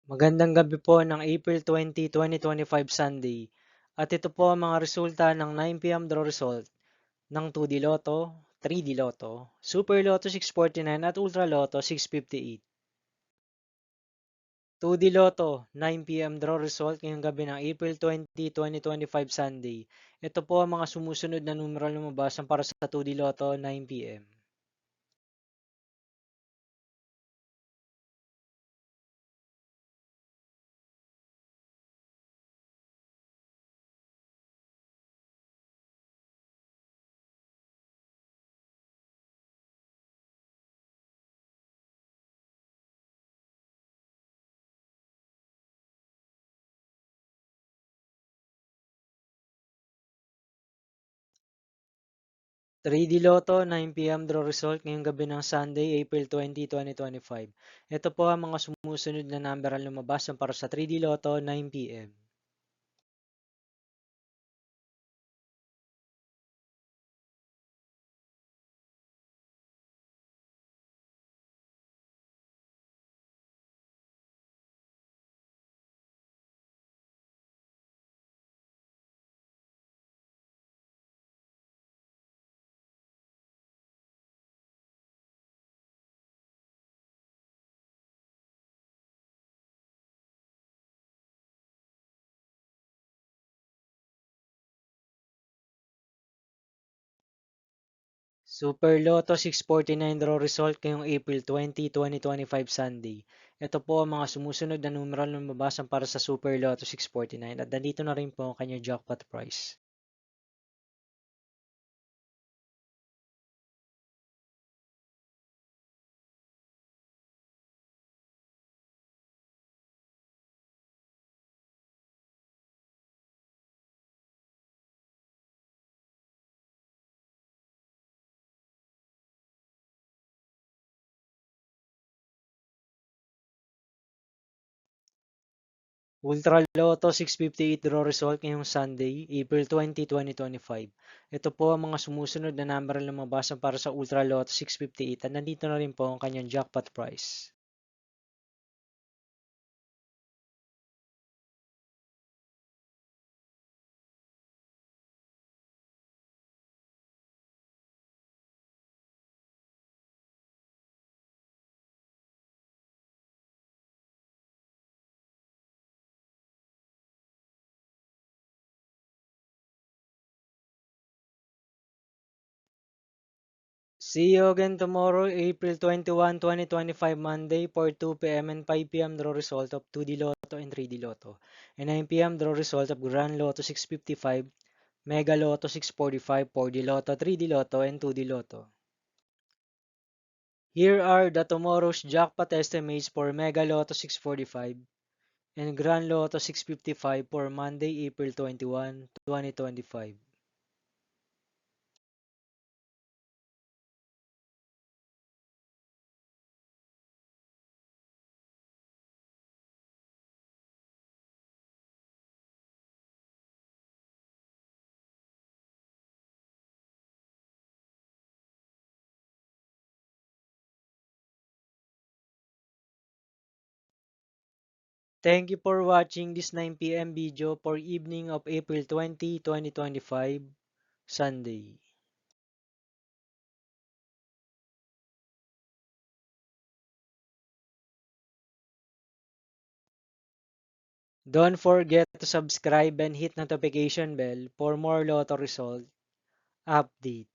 Magandang gabi po ng April 20, 2025 Sunday. At ito po ang mga resulta ng 9 p.m. draw result ng 2D Lotto, 3D Lotto, Super Lotto 649 at Ultra Lotto 658. 2D Lotto, 9 p.m. draw result ngayong gabi ng April 20, 2025 Sunday. Ito po ang mga sumusunod na numeral lumabas para sa 2D Lotto 9 p.m. 3D Lotto, 9 p.m. draw result ngayong gabi ng Sunday, April 20, 2025. Ito po ang mga sumusunod na number ang lumabas para sa 3D Lotto, 9 p.m. 'Super Lotto 649 draw result ngayong April 20, 2025 Sunday. Ito po ang mga sumusunod na numeral na lumabas para sa Super Lotto 649 at nandito na rin po ang kanyang jackpot price. Ultra Lotto 658 draw result ngayong Sunday, April 20, 2025. Ito po ang mga sumusunod na number na lumabas para sa Ultra Lotto 658 at nandito na rin po ang kanyang jackpot price. See you again tomorrow, April 21, 2025, Monday for 2 p.m. and 5 p.m. draw result of 2D Lotto and 3D Lotto, and 9 p.m. draw result of Grand Lotto 655, Mega Lotto 645, 4D Lotto, 3D Lotto, and 2D Lotto. Here are the tomorrow's jackpot estimates for Mega Lotto 645 and Grand Lotto 655 for Monday, April 21, 2025. Thank you for watching this 9 p.m. video for evening of April 20, 2025, Sunday. Don't forget to subscribe and hit notification bell for more Lotto result update.